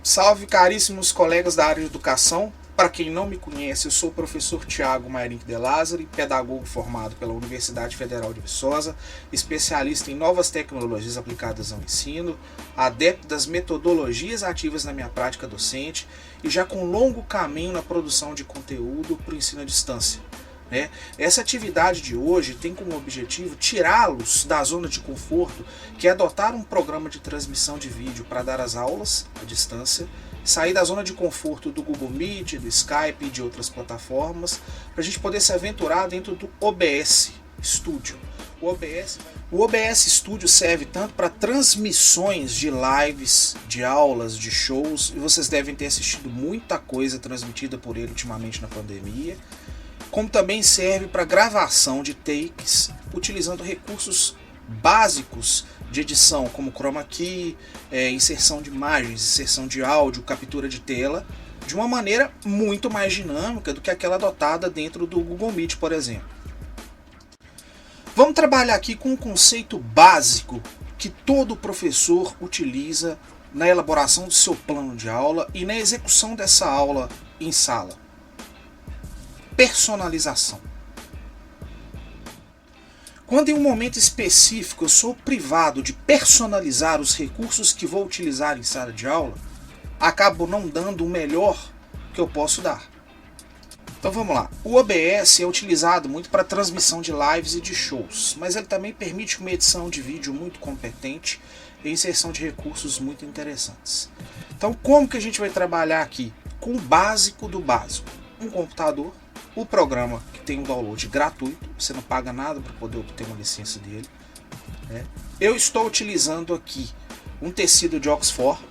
Salve, caríssimos colegas da área de educação. Para quem não me conhece, eu sou o professor Tiago Mairink de Lázari, pedagogo formado pela Universidade Federal de Viçosa, especialista em novas tecnologias aplicadas ao ensino, adepto das metodologias ativas na minha prática docente e já com longo caminho na produção de conteúdo para o ensino à distância. Essa atividade de hoje tem como objetivo tirá-los da zona de conforto, que é adotar um programa de transmissão de vídeo para dar as aulas à distância, sair da zona de conforto do Google Meet, do Skype e de outras plataformas, para a gente poder se aventurar dentro do OBS Studio. O OBS Studio serve tanto para transmissões de lives, de aulas, de shows, e vocês devem ter assistido muita coisa transmitida por ele ultimamente na pandemia, como também serve para gravação de takes, utilizando recursos básicos de edição, como Chroma Key, inserção de imagens, inserção de áudio, captura de tela, de uma maneira muito mais dinâmica do que aquela adotada dentro do Google Meet, por exemplo. Vamos trabalhar aqui com um conceito básico que todo professor utiliza na elaboração do seu plano de aula e na execução dessa aula em sala. Personalização. Quando em um momento específico eu sou privado de personalizar os recursos que vou utilizar em sala de aula, acabo não dando o melhor que eu posso dar. Então vamos lá. O OBS é utilizado muito para transmissão de lives e de shows, mas ele também permite uma edição de vídeo muito competente e inserção de recursos muito interessantes. Então como que a gente vai trabalhar aqui? Com o básico do básico. Um computador, o programa que tem um download gratuito, você não paga nada para poder obter uma licença dele. Eu estou utilizando aqui um tecido de Oxford.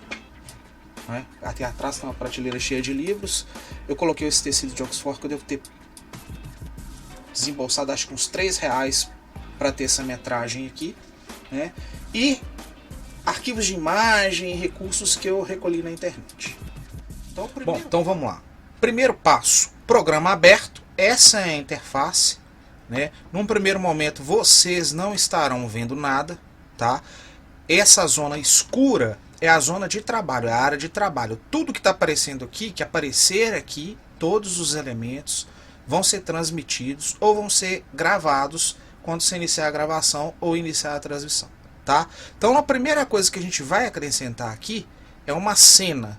Aqui atrás tem uma prateleira cheia de livros. Eu coloquei esse tecido de Oxford que eu devo ter desembolsado acho que uns R$3 para ter essa metragem aqui. E arquivos de imagem e recursos que eu recolhi na internet. Então vamos lá. Primeiro passo, programa aberto, essa é a interface. Num primeiro momento vocês não estarão vendo nada, tá? Essa zona escura é a zona de trabalho, é a área de trabalho. Tudo que está aparecendo aqui, que aparecer aqui, todos os elementos vão ser transmitidos ou vão ser gravados quando você iniciar a gravação ou iniciar a transmissão, tá? Então a primeira coisa que a gente vai acrescentar aqui é uma cena.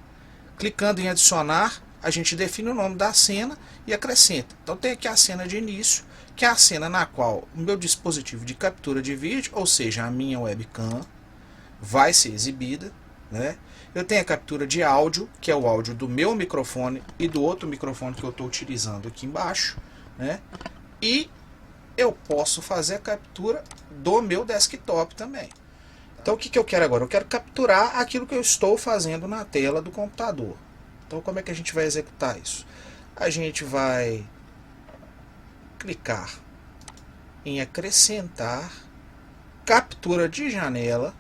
Clicando em adicionar, a gente define o nome da cena e acrescenta. Então tem aqui a cena de início, que é a cena na qual o meu dispositivo de captura de vídeo, ou seja, a minha webcam, vai ser exibida. Eu tenho a captura de áudio, que é o áudio do meu microfone e do outro microfone que eu estou utilizando aqui embaixo. E eu posso fazer a captura do meu desktop também. Então o que eu quero agora? Eu quero capturar aquilo que eu estou fazendo na tela do computador. Então como é que a gente vai executar isso? A gente vai clicar em acrescentar captura de janela,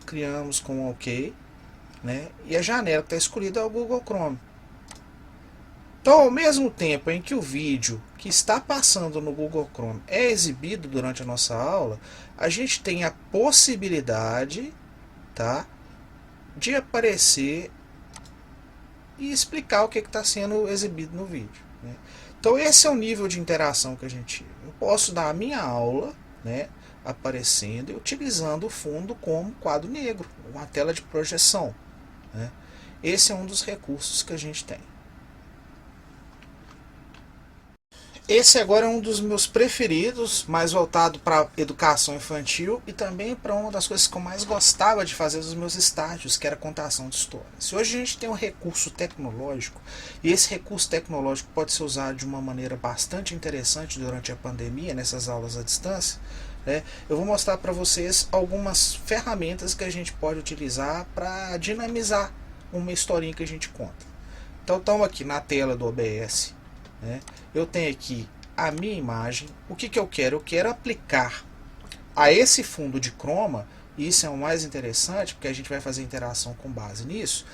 criamos com OK, e a janela que está escolhida é o Google Chrome. Então ao mesmo tempo em que o vídeo que está passando no Google Chrome é exibido durante a nossa aula, a gente tem a possibilidade, tá, de aparecer e explicar o que está sendo exibido no vídeo. Então esse é o nível de interação que a gente... Eu posso dar a minha aula, aparecendo e utilizando o fundo como quadro negro, uma tela de projeção. Esse é um dos recursos que a gente tem. Esse agora é um dos meus preferidos, mais voltado para educação infantil e também para uma das coisas que eu mais gostava de fazer nos meus estágios, que era contação de histórias. Se hoje a gente tem um recurso tecnológico, e esse recurso tecnológico pode ser usado de uma maneira bastante interessante durante a pandemia, nessas aulas à distância, eu vou mostrar para vocês algumas ferramentas que a gente pode utilizar para dinamizar uma historinha que a gente conta. Então estamos aqui na tela do OBS. Eu tenho aqui a minha imagem. O que eu quero? Eu quero aplicar a esse fundo de croma, e isso é o mais interessante, porque a gente vai fazer interação com base nisso,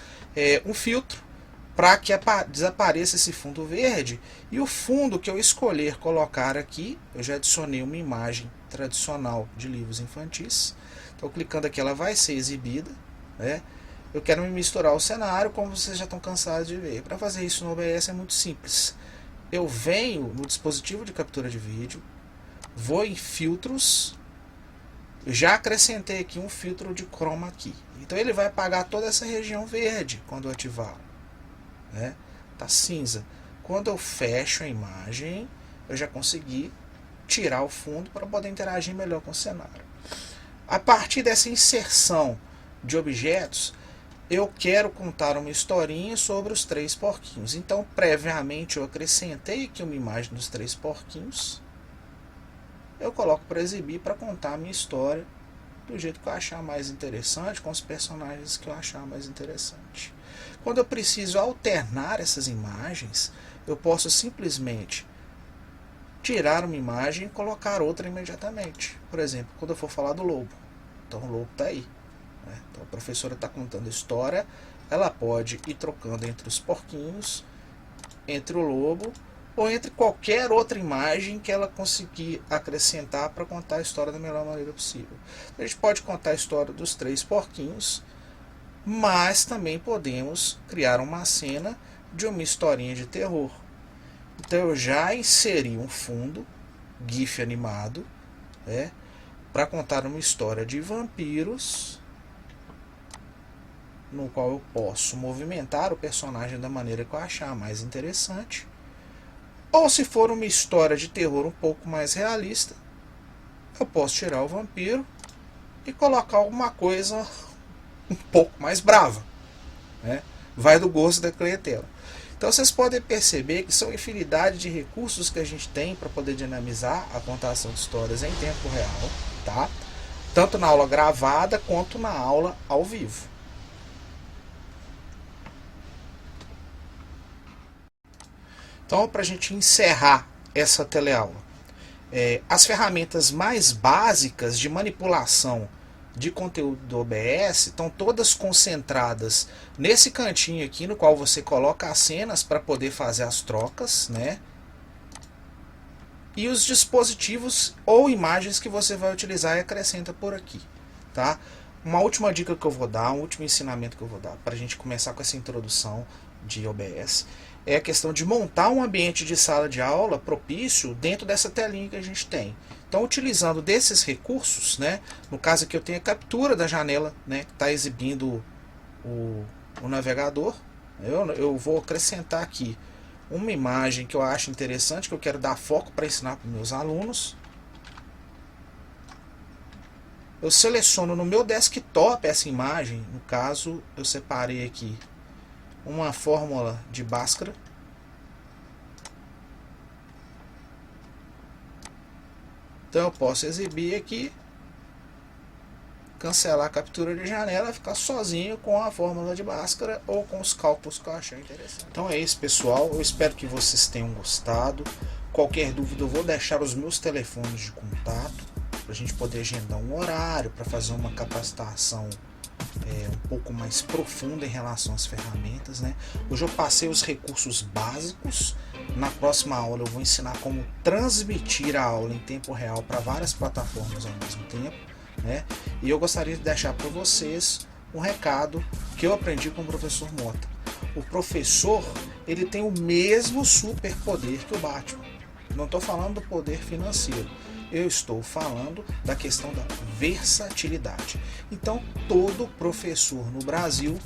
um filtro para que desapareça esse fundo verde, e o fundo que eu escolher colocar aqui, eu já adicionei uma imagem tradicional de livros infantis. Então clicando aqui ela vai ser exibida, eu quero me misturar ao cenário, como vocês já estão cansados de ver. Para fazer isso no OBS é muito simples. Eu venho no dispositivo de captura de vídeo, vou em filtros, já acrescentei aqui um filtro de chroma key. Então ele vai apagar toda essa região verde quando eu ativar, né? Tá cinza. Quando eu fecho a imagem, eu já consegui tirar o fundo para poder interagir melhor com o cenário. A partir dessa inserção de objetos, eu quero contar uma historinha sobre os 3 porquinhos. Então, previamente, eu acrescentei aqui uma imagem dos 3 porquinhos. Eu coloco para exibir, para contar a minha história do jeito que eu achar mais interessante, com os personagens que eu achar mais interessante. Quando eu preciso alternar essas imagens, eu posso simplesmente tirar uma imagem e colocar outra imediatamente. Por exemplo, quando eu for falar do lobo. Então o lobo está aí. Né? Então a professora está contando a história, ela pode ir trocando entre os porquinhos, entre o lobo, ou entre qualquer outra imagem que ela conseguir acrescentar para contar a história da melhor maneira possível. A gente pode contar a história dos 3 porquinhos, mas também podemos criar uma cena de uma historinha de terror. Então eu já inseri um fundo GIF animado, né, para contar uma história de vampiros, no qual eu posso movimentar o personagem da maneira que eu achar mais interessante. Ou se for uma história de terror um pouco mais realista, eu posso tirar o vampiro e colocar alguma coisa um pouco mais brava, né? Vai do gosto da clientela. Então vocês podem perceber que são infinidade de recursos que a gente tem para poder dinamizar a contação de histórias em tempo real, tá? Tanto na aula gravada quanto na aula ao vivo. Então, para a gente encerrar essa teleaula, as ferramentas mais básicas de manipulação de conteúdo do OBS estão todas concentradas nesse cantinho aqui, no qual você coloca as cenas para poder fazer as trocas, né? E os dispositivos ou imagens que você vai utilizar e acrescenta por aqui, tá? Uma última dica que eu vou dar, um último ensinamento que eu vou dar para a gente começar com essa introdução de OBS, é a questão de montar um ambiente de sala de aula propício dentro dessa telinha que a gente tem. Então, utilizando desses recursos, né, no caso aqui eu tenho a captura da janela, né, que está exibindo o navegador, eu vou acrescentar aqui uma imagem que eu acho interessante, que eu quero dar foco para ensinar para os meus alunos. Eu seleciono no meu desktop essa imagem, no caso eu separei aqui uma fórmula de Bhaskara. Então eu posso exibir aqui, cancelar a captura de janela, ficar sozinho com a fórmula de Bhaskara ou com os cálculos que eu achei interessante. Então é isso, pessoal, eu espero que vocês tenham gostado. Qualquer dúvida eu vou deixar os meus telefones de contato para a gente poder agendar um horário para fazer uma capacitação um pouco mais profunda em relação às ferramentas, né? Hoje eu passei os recursos básicos. Na próxima aula eu vou ensinar como transmitir a aula em tempo real para várias plataformas ao mesmo tempo, né? E eu gostaria de deixar para vocês um recado que eu aprendi com o professor Mota. O professor, ele tem o mesmo superpoder que o Batman. Não estou falando do poder financeiro. Eu estou falando da questão da versatilidade. Então, todo professor no Brasil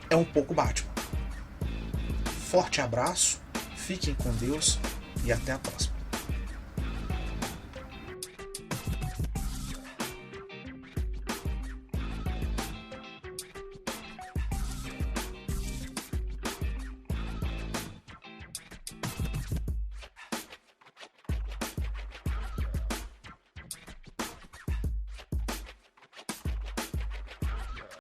é um pouco Batman. Forte abraço, fiquem com Deus e até a próxima.